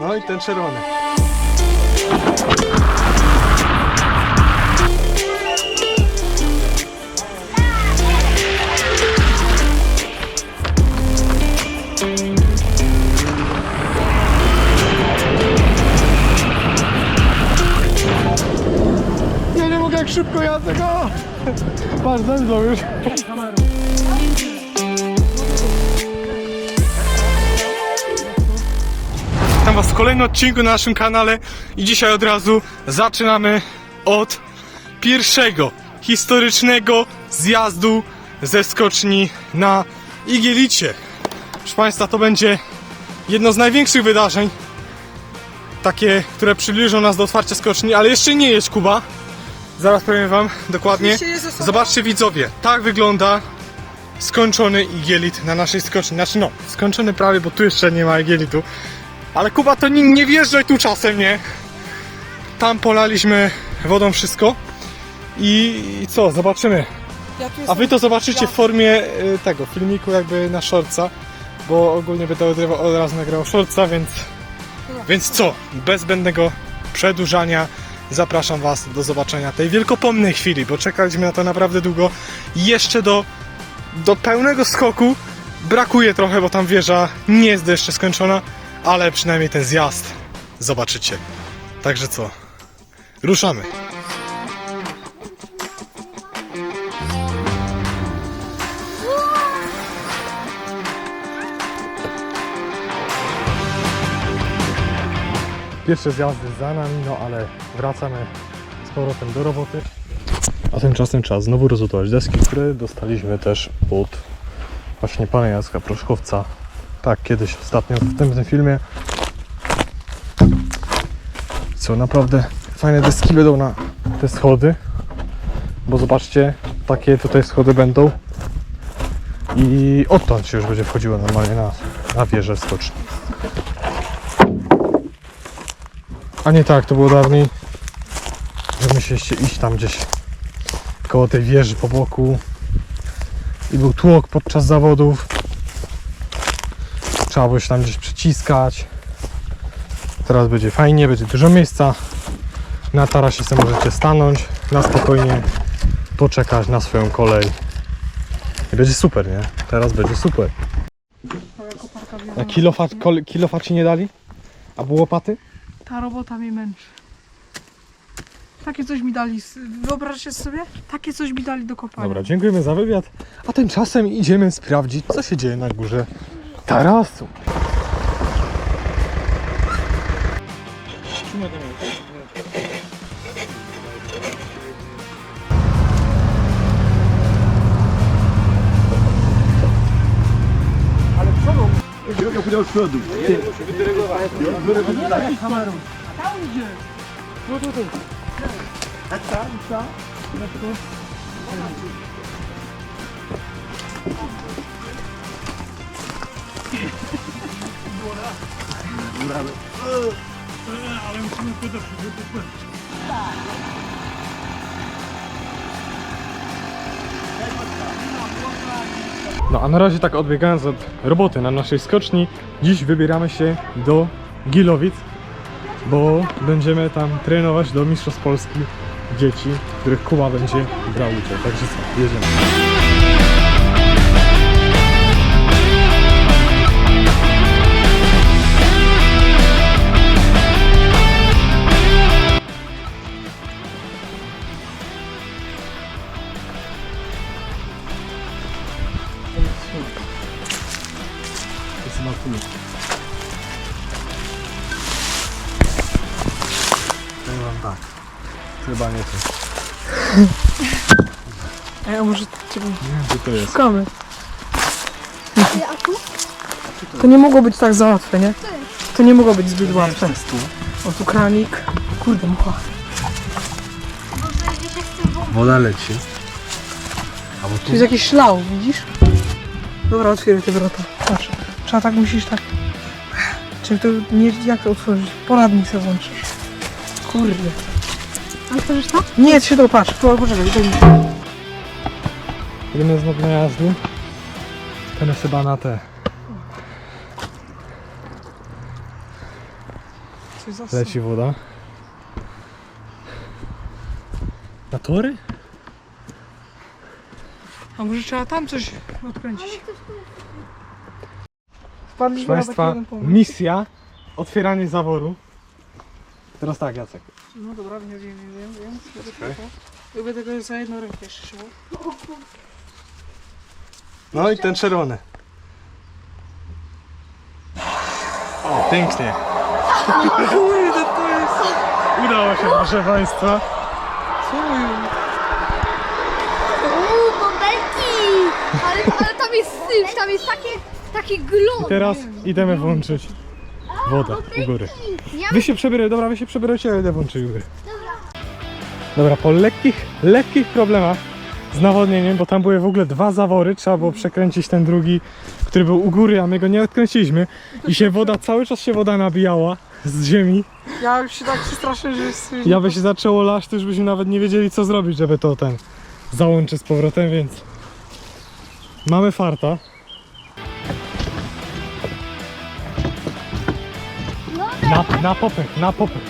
No i ten czerwony. Ja nie mogę, jak szybko jadę, go! Patrz, zemdlał już. Witam was w kolejnym odcinku na naszym kanale i dzisiaj od razu zaczynamy od pierwszego historycznego zjazdu ze skoczni na Igielicie. Proszę państwa, to będzie jedno z największych wydarzeń, takie, które przybliżą nas do otwarcia skoczni, ale jeszcze nie jest Kuba. Zaraz powiem wam dokładnie. Zobaczcie widzowie, tak wygląda skończony igielit na naszej skoczni. Znaczy no, skończony prawie, bo tu jeszcze nie ma igielitu. Ale Kuba, to nie wjeżdżaj tu czasem, nie? Tam polaliśmy wodą wszystko. I co, zobaczymy. A wy to zobaczycie w formie tego filmiku jakby na shortsa. Bo ogólnie będę od razu nagrał shortsa, więc co? Bez zbędnego przedłużania zapraszam was do zobaczenia tej wielkopomnej chwili, bo czekaliśmy na to naprawdę długo. Jeszcze do pełnego skoku brakuje trochę, bo tam wieża nie jest jeszcze skończona, ale przynajmniej ten zjazd zobaczycie. Także co? Ruszamy! Pierwsze zjazdy za nami, no ale wracamy z powrotem do roboty. A tymczasem czas znowu rozlutować deski, które dostaliśmy też od właśnie pana Jacka Proszkowca. Tak, kiedyś ostatnio w tym filmie. Co, naprawdę fajne deski będą na te schody. Bo zobaczcie, takie tutaj schody będą. I odtąd się już będzie wchodziło normalnie na wieżę skoczni. A nie tak, to było dawniej, że musieliście iść tam gdzieś koło tej wieży po boku i był tłok podczas zawodów. Trzeba było się tam gdzieś przyciskać. Teraz będzie fajnie, będzie dużo miejsca. Na tarasie sobie możecie stanąć, na spokojnie poczekać na swoją kolej. I będzie super, nie? Teraz będzie super. A kilofat ci nie dali? A było łopaty? Ta robota mnie męczy. Takie coś mi dali, wyobraźcie sobie? Takie coś mi dali do kopania. Dobra, dziękujemy za wywiad. A tymczasem idziemy sprawdzić, co się dzieje na górze tarasu. Ja powiedział z przodu. Kamerą. A tam idzie. No tu. Ale musimy podeprzeć, żeby No a na razie tak odbiegając od roboty na naszej skoczni, dziś wybieramy się do Gilowic, bo będziemy tam trenować do Mistrzostw Polski dzieci, których Kuba będzie brał udział. Także co, jedziemy. Powiem wam tak, chyba nie to. A może ciebie Nie wiem, co to jest. szukamy. To nie mogło być tak za łatwe, nie? To nie mogło być zbyt łatwe. O, tu kranik. Kurde, mucha. Woda leci. Albo Tu jest jakiś szlał, widzisz? Dobra, otwieraj te wrota. Patrz. Trzeba tak, musisz tak. Czy to nie, jak to otworzyć? Poradnik sobie włączysz. Kurde. Otworzysz to? Nie, ty się to patrz. Poczekaj, daj mi. Idziemy znowu na jazdy. Ten jest chyba na te coś zasnął. Leci woda. Na tory? A może trzeba tam coś odkręcić? Proszę Wpadliśmy na taki Państwa, jeden pomysł. misja otwieranie zaworu. Teraz tak, Jacek. No dobra, wiem. Ja będę go za jedną rękę jeszcze trzymał. No i ten czerwony. O, pięknie. Kurde, to jest... Udało się, proszę Państwa. Co mówił? Bąbelki! Ale tam jest syf, tam jest taki glon. I teraz idziemy włączyć wodę u góry. Wy się przebieraj, dobra, wy się przebierajcie, ja idę włączyć u góry. Dobra, po lekkich problemach z nawodnieniem, bo tam były w ogóle 2 zawory, trzeba było przekręcić ten drugi, który był u góry, a my go nie odkręciliśmy. I się woda, cały czas się woda nabijała z ziemi. Ja już się tak przestraszę, że jest... Ja by się zaczęło lać, to już byśmy nawet nie wiedzieli co zrobić, żeby to załączyć z powrotem, więc mamy farta. Na popych, na popych.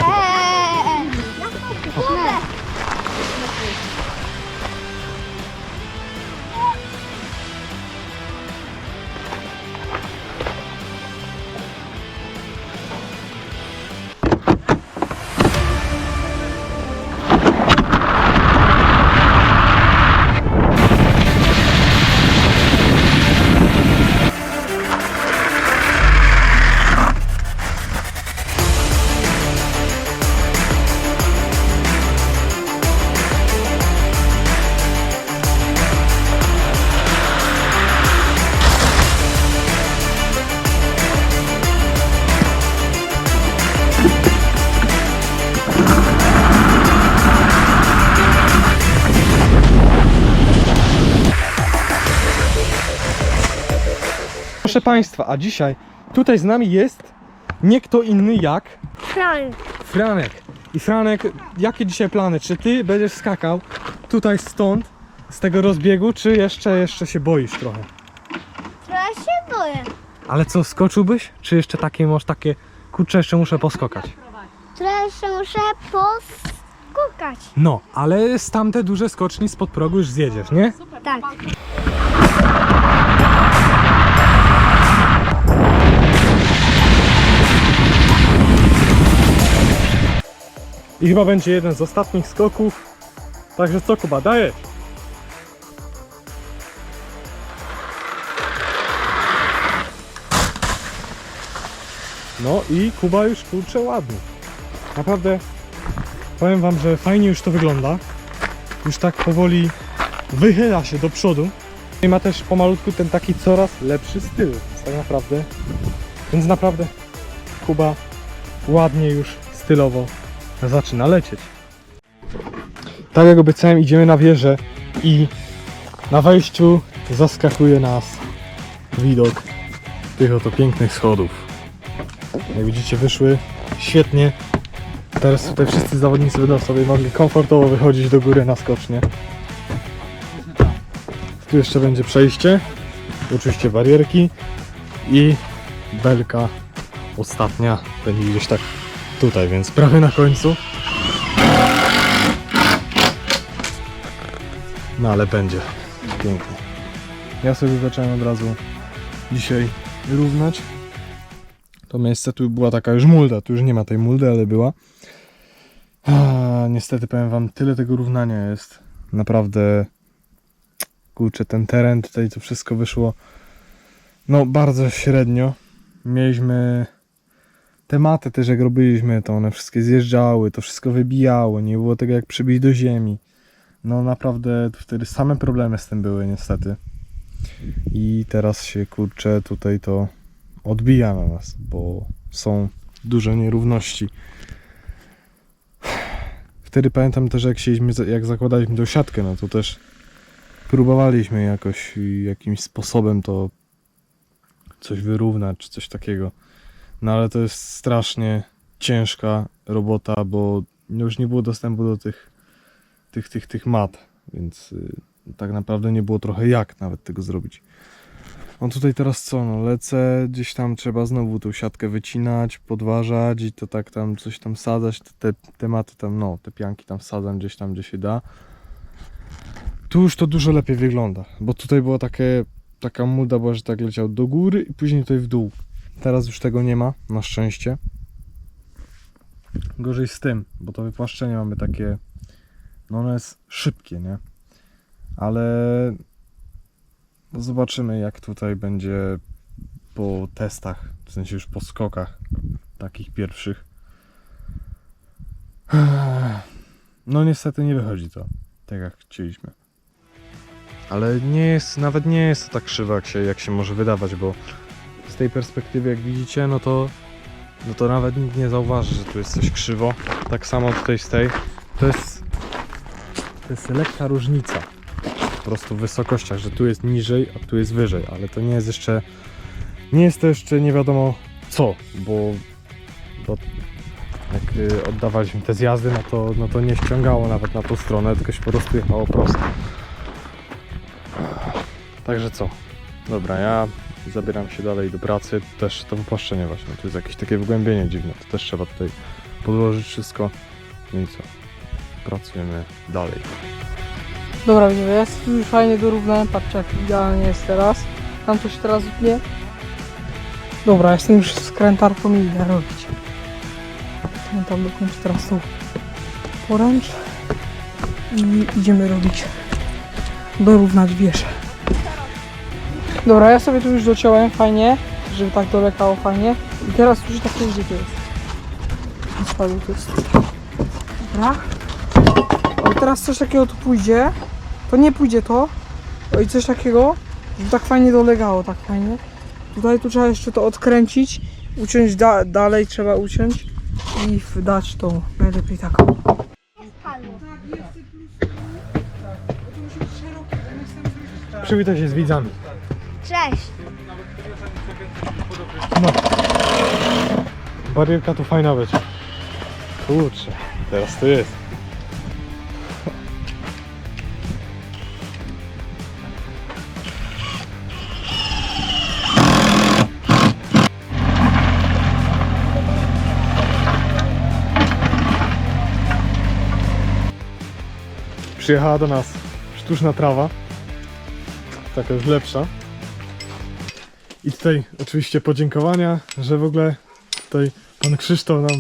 Proszę Państwa, a dzisiaj tutaj z nami jest nie kto inny jak Frank. Franek. I Franek, jakie dzisiaj plany? Czy ty będziesz skakał tutaj stąd, z tego rozbiegu, czy jeszcze się boisz trochę? Trochę się boję. Ale co, skoczyłbyś? Czy jeszcze takie masz takie, kurczę, jeszcze muszę poskokać? Trochę się muszę poskukać. No, ale z tamte duże skoczni spod progu już zjedziesz, nie? Tak. I chyba będzie jeden z ostatnich skoków. Także co, Kuba, dajesz? No i Kuba już, kurczę, ładnie. Naprawdę powiem wam, że fajnie już to wygląda. Już tak powoli wychyla się do przodu. I ma też pomalutku ten taki coraz lepszy styl. Tak naprawdę. Więc naprawdę Kuba ładnie już stylowo zaczyna lecieć. Tak jak obiecałem, idziemy na wieżę i na wejściu zaskakuje nas widok tych oto pięknych schodów. Jak widzicie, wyszły świetnie. Teraz tutaj wszyscy zawodnicy będą sobie mogli komfortowo wychodzić do góry na skocznie. Tu jeszcze będzie przejście, oczywiście barierki i belka ostatnia będzie gdzieś tak tutaj, więc prawie na końcu. No ale będzie pięknie. Ja sobie zacząłem od razu dzisiaj równać. To miejsce tu była taka już mulda, tu już nie ma tej muldy, ale była. Niestety powiem wam, tyle tego równania jest. Naprawdę, kurczę, ten teren tutaj to wszystko wyszło no bardzo średnio. Mieliśmy tematy też jak robiliśmy, to one wszystkie zjeżdżały, to wszystko wybijało, nie było tego jak przybić do ziemi. No naprawdę wtedy same problemy z tym były niestety. I teraz się kurczę tutaj to odbija na nas, bo są duże nierówności. Wtedy pamiętam też jak zakładaliśmy tą siatkę, no to też próbowaliśmy jakoś jakimś sposobem to coś wyrównać, czy coś takiego. No ale to jest strasznie ciężka robota, bo już nie było dostępu do tych mat, więc tak naprawdę nie było trochę jak nawet tego zrobić. No tutaj teraz co, no lecę, gdzieś tam trzeba znowu tą siatkę wycinać, podważać i to tak tam coś tam sadzać, te tematy tam, no te pianki tam sadzam gdzieś tam, gdzie się da. Tu już to dużo lepiej wygląda, bo tutaj była taka mulda była, że tak leciał do góry i później tutaj w dół. Teraz już tego nie ma, na szczęście. Gorzej z tym, bo to wypłaszczenie mamy takie, no ono jest szybkie, nie? Ale no zobaczymy, jak tutaj będzie po testach, w sensie już po skokach takich pierwszych. No niestety nie wychodzi to tak, jak chcieliśmy. Ale nawet nie jest to tak krzywo, jak się może wydawać, bo z tej perspektywy, jak widzicie, no to nawet nikt nie zauważy, że tu jest coś krzywo. Tak samo tutaj z tej. To jest lekka różnica po prostu w wysokościach, że tu jest niżej, a tu jest wyżej, ale to nie jest to jeszcze nie wiadomo co, bo jak oddawaliśmy te zjazdy, no to nie ściągało nawet na tą stronę, tylko się po prostu jechało prosto. Także co? Dobra, ja zabieram się dalej do pracy. Też to wypłaszczenie właśnie, tu jest jakieś takie wgłębienie dziwne, to też trzeba tutaj podłożyć wszystko. No i co? Pracujemy dalej. Dobra, widzowie, jest już fajnie dorównane, patrzcie jak idealnie jest teraz. Tam coś teraz utnie. Dobra, jestem już skrętarką i idę robić. Tam dokończę teraz tą poręcz i idziemy robić, dorównać wieżę. Dobra, ja sobie tu już dociąłem fajnie, żeby tak dolekało fajnie. I teraz już tak gdzie to jest. Spadł to jest. Dobra. Ale teraz coś takiego tu pójdzie. To nie pójdzie to. I coś takiego, żeby tak fajnie dolegało, tak fajnie. Tutaj tu trzeba jeszcze to odkręcić. Uciąć dalej trzeba uciąć. I dać tą najlepiej taką. Przywitaj się z widzami. Cześć! No. Barierka tu fajna będzie. Kurczę, teraz to jest. Przyjechała do nas sztuczna trawa. Taka już lepsza. I tutaj oczywiście podziękowania, że w ogóle tutaj pan Krzysztof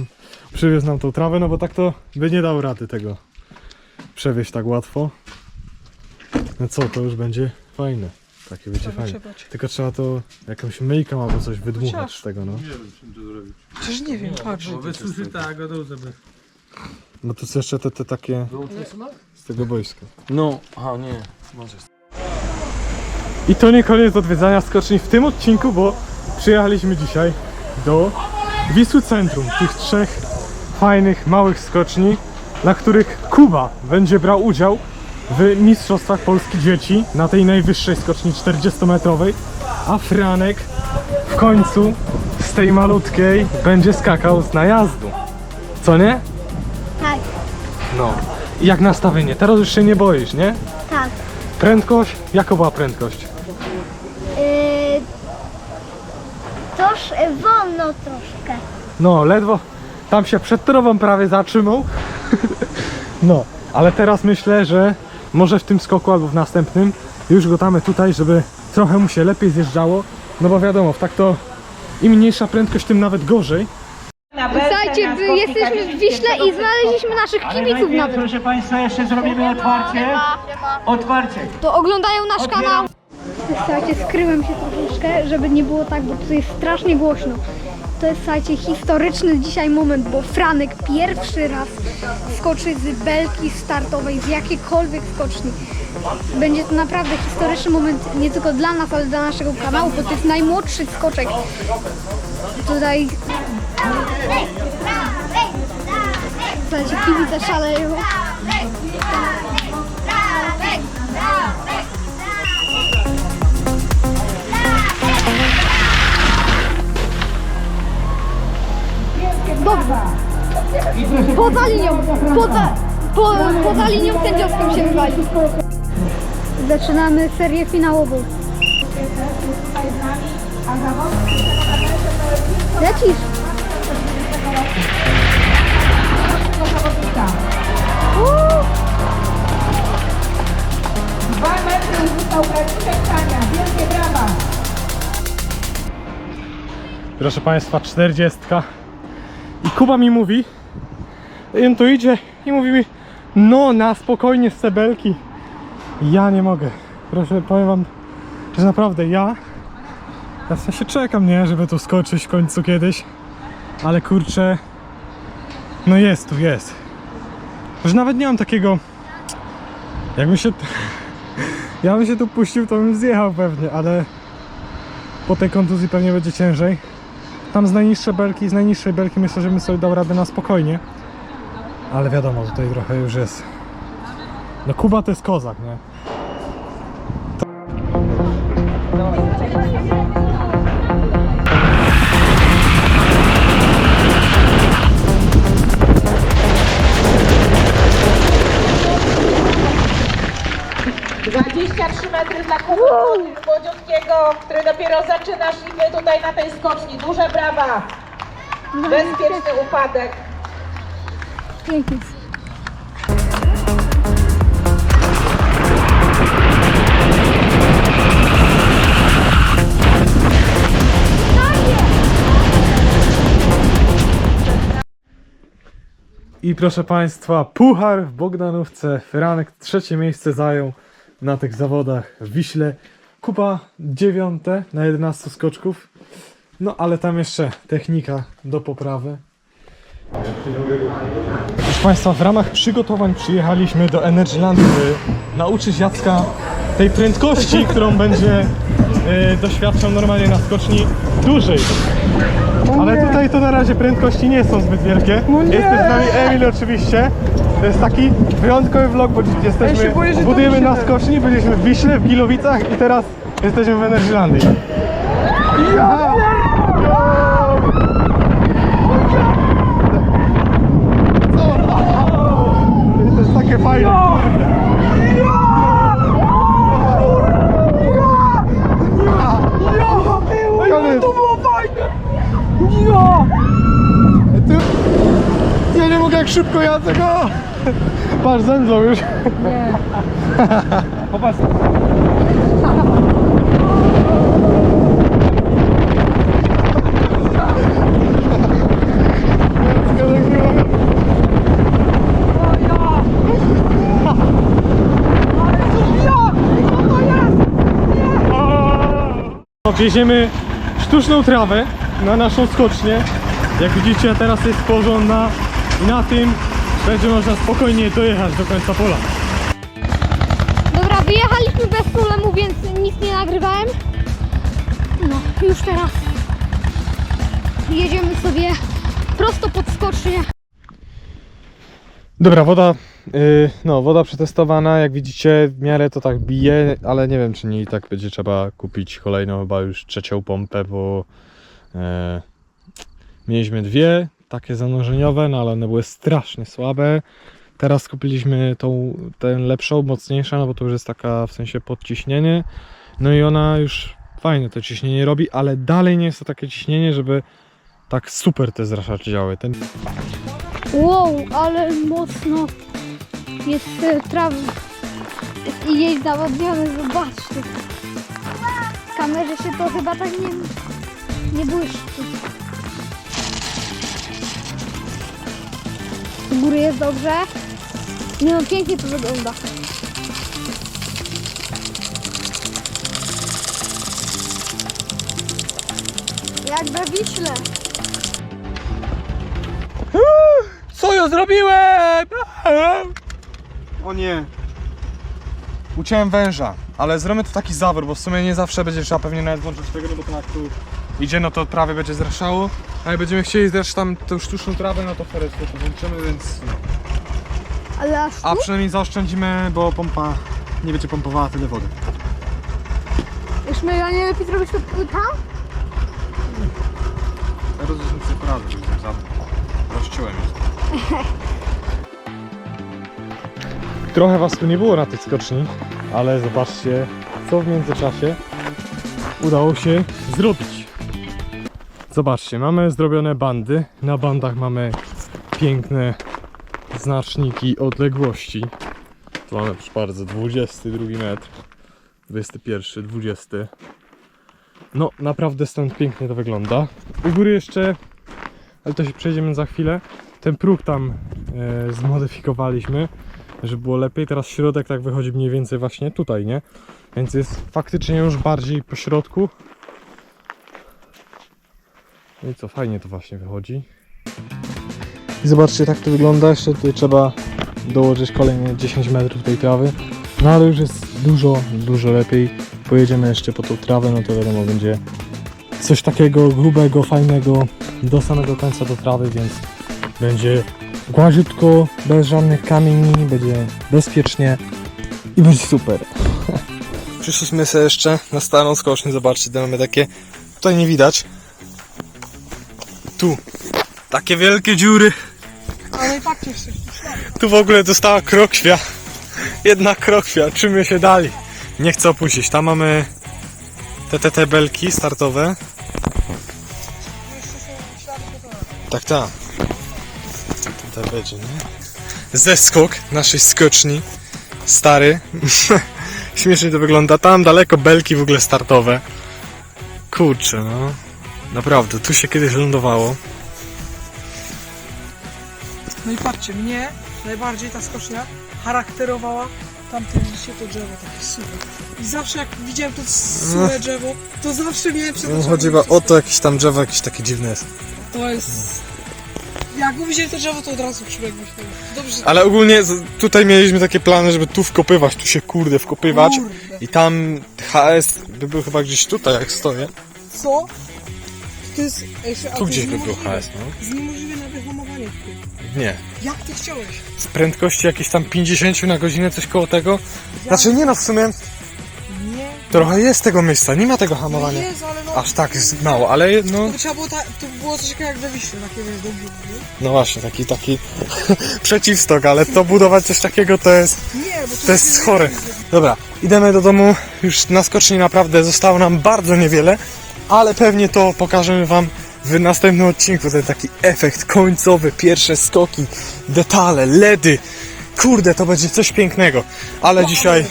przywiózł nam tą trawę, no bo tak to by nie dał rady tego przewieźć tak łatwo. No co, to już będzie fajne. Takie będzie fajne. Tylko trzeba to jakąś myjką albo coś wydmuchać z tego, no. Nie wiem, czym to zrobić. Przecież nie wiem, patrz. Wysuszy tak, go żeby. No to są jeszcze te takie z tego boiska. No, aha, nie, może. I to nie koniec odwiedzania skoczni w tym odcinku, bo przyjechaliśmy dzisiaj do Wisły Centrum, tych 3 fajnych, małych skoczni, na których Kuba będzie brał udział w Mistrzostwach Polski Dzieci na tej najwyższej skoczni 40-metrowej, a Franek w końcu z tej malutkiej będzie skakał z najazdu. Co nie? Tak, No. I jak nastawienie? Teraz już się nie boisz, nie? tak. Prędkość? Jaka była prędkość? Toż wolno troszkę. No, ledwo tam się przed trową prawie zatrzymał. No, ale teraz myślę, że może w tym skoku albo w następnym już go damy tutaj, żeby trochę mu się lepiej zjeżdżało. No bo wiadomo, tak to im mniejsza prędkość, tym nawet gorzej. Słuchajcie, jesteśmy w Wiśle i znaleźliśmy naszych kibiców nawet. Proszę Państwa, jeszcze zrobimy otwarcie. Otwarcie. To oglądają nasz kanał. Słuchajcie, skryłem się troszeczkę, żeby nie było tak, bo tutaj jest strasznie głośno. To jest, słuchajcie, historyczny dzisiaj moment, bo Franek pierwszy raz skoczy z belki startowej, z jakiejkolwiek skoczni. Będzie to naprawdę historyczny moment nie tylko dla nas, ale dla naszego kanału, bo to jest najmłodszy skoczek. Tutaj... Słuchajcie, kibice szaleją. Dobrze. Poza linią, poza linią sędziowską się wywali. Zaczynamy serię finałową. Lecisz? Proszę Państwa, 40. I Kuba mi mówi, i on tu idzie i mówi mi, no na spokojnie z Sebelki. Ja nie mogę. Proszę, powiem wam, że naprawdę ja w sensie czekam, nie, żeby tu skoczyć w końcu kiedyś. Ale kurczę, no jest tu, jest. Że nawet nie mam takiego, jakbym się, ja bym się tu puścił, to bym zjechał pewnie, ale po tej kontuzji pewnie będzie ciężej. Tam z najniższej belki myślę, że bym sobie dał radę na spokojnie. Ale wiadomo, tutaj trochę już jest. No Kuba to jest kozak, nie? Za 23 metry dla Kuby młodziutkiego, który dopiero zaczyna szlify tutaj na tej skoczni. Duże brawa! Bezpieczny upadek. Pięknie. I proszę Państwa, puchar w Bogdanówce. Franek 3. miejsce zajął na tych zawodach w Wiśle. Kuba 9. na 11 skoczków. No ale tam jeszcze technika do poprawy. Proszę Państwa, w ramach przygotowań przyjechaliśmy do Energylandu, by nauczyć Jacka tej prędkości, którą będzie doświadczał normalnie na skoczni dłużej. Ale tutaj to na razie prędkości nie są zbyt wielkie. Jest z nami Emil oczywiście. To jest taki wyjątkowy vlog, bo jesteśmy, budujemy na skoczni, byliśmy w Wiśle, w Gilowicach i teraz jesteśmy w Energylandii. To jest takie fajne. To było fajne! Ja nie mogę, jak szybko jadę go! Patrz, zemdlał już. Nie. Popatrz. Wieziemy sztuczną trawę na naszą skocznię. Jak widzicie, teraz jest porządna i na tym będzie można spokojnie dojechać do końca pola. Dobra, wyjechaliśmy bez problemu, więc nic nie nagrywałem. No, już teraz jedziemy sobie prosto pod skocznię. Dobra, woda, woda przetestowana, jak widzicie w miarę to tak bije, ale nie wiem, czy nie i tak będzie trzeba kupić kolejną, chyba już 3. pompę, bo mieliśmy 2 takie zanurzeniowe, no ale one były strasznie słabe. Teraz kupiliśmy tę lepszą, mocniejszą, no bo to już jest taka w sensie podciśnienie. No i ona już fajne to ciśnienie robi, ale dalej nie jest to takie ciśnienie, żeby tak super te zraszacze działały. Wow, ale mocno jest trawa i jej zawodnione, zobaczcie. W kamerze się to chyba tak nie błyszczy. U góry jest dobrze. Nie no, pięknie to wygląda. Jak we Wiśle. Co ja zrobiłem? O nie. Uciąłem węża, ale zrobimy tu taki zawór, bo w sumie nie zawsze będzie trzeba pewnie nawet włączyć tego, no bo to jak tu idzie, no to prawie będzie zraszało. A jak będziemy chcieli zresztą tam tą sztuczną trawę, no to wtedy to włączymy, więc no. Ale aż tu? A przynajmniej zaoszczędzimy, bo pompa nie będzie pompowała tyle wody. Już my nie lepiej zrobić to tam? Ja rozumiem sobie poradzę, że jestem za mną. Rozciąłem już. Trochę was tu nie było na tej skoczni, ale zobaczcie, co w międzyczasie udało się zrobić. Zobaczcie, mamy zrobione bandy. Na bandach mamy piękne znaczniki odległości. Tu mamy, proszę bardzo, 22 metr, 21, 20. No, naprawdę stąd pięknie to wygląda. U góry jeszcze, ale to się przejdziemy za chwilę. Ten próg tam zmodyfikowaliśmy, żeby było lepiej. Teraz środek tak wychodzi mniej więcej właśnie tutaj, nie? Więc jest faktycznie już bardziej po środku. No i co, fajnie to właśnie wychodzi. I zobaczcie, tak to wygląda. Jeszcze tutaj trzeba dołożyć kolejne 10 metrów tej trawy. No ale już jest dużo lepiej. Pojedziemy jeszcze po tą trawę, no to wiadomo, będzie coś takiego grubego, fajnego do samego końca do trawy, więc będzie gładziutko, bez żadnych kamieni, będzie bezpiecznie i będzie super. Przyszliśmy sobie jeszcze na starą skocznię, zobaczcie, tam mamy takie, tutaj nie widać, tu, takie wielkie dziury, Ale i patrzcie jeszcze. tu w ogóle dostała krokwia, jedna krokwia, czym się dali, nie chcę opuścić, tam mamy te belki startowe, tak, tutaj będzie, nie? Zeskok naszej skoczni, stary, śmiesznie to wygląda, tam daleko belki w ogóle startowe, kurczę, no, naprawdę, tu się kiedyś lądowało. No i patrzcie, mnie najbardziej ta skocznia charakterowała tamte, widzicie, to drzewo takie super. I zawsze jak widziałem to suche drzewo, to zawsze miałem przed No, oczami chodzi chyba o to, jakieś tam drzewo, jakieś takie dziwne jest. To jest... Jak widziałem to drzewo, to od razu przybiegłeś. Dobrze, że... Ale ogólnie tutaj mieliśmy takie plany, żeby tu wkopywać, tu się kurde wkopywać Kurde. i tam HS by był chyba gdzieś tutaj, jak stoję. Co? To jest... Jeszcze, Tu gdzieś by był HS, no. Jest niemożliwe na wyhamowanie. Nie. Jak ty chciałeś? Z prędkości jakieś tam 50 na godzinę, coś koło tego. Znaczy nie no, w sumie Nie. trochę jest tego miejsca, nie ma tego hamowania. Jest, ale no... Aż tak jest mało, ale no, To trzeba było, to było coś takiego jak we Wiśle, takie wiesz, do budu, nie? no właśnie, taki przeciwstok, ale to budować coś takiego to jest, Nie, bo to jest chore. Dobra, idziemy do domu, już na skoczni naprawdę zostało nam bardzo niewiele, ale pewnie to pokażemy wam w następnym odcinku, ten taki efekt końcowy, pierwsze skoki, detale, LEDy, kurde, to będzie coś pięknego, ale dzisiaj,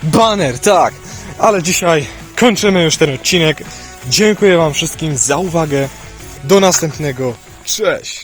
baner, tak, ale dzisiaj kończymy już ten odcinek, dziękuję wam wszystkim za uwagę, do następnego, cześć!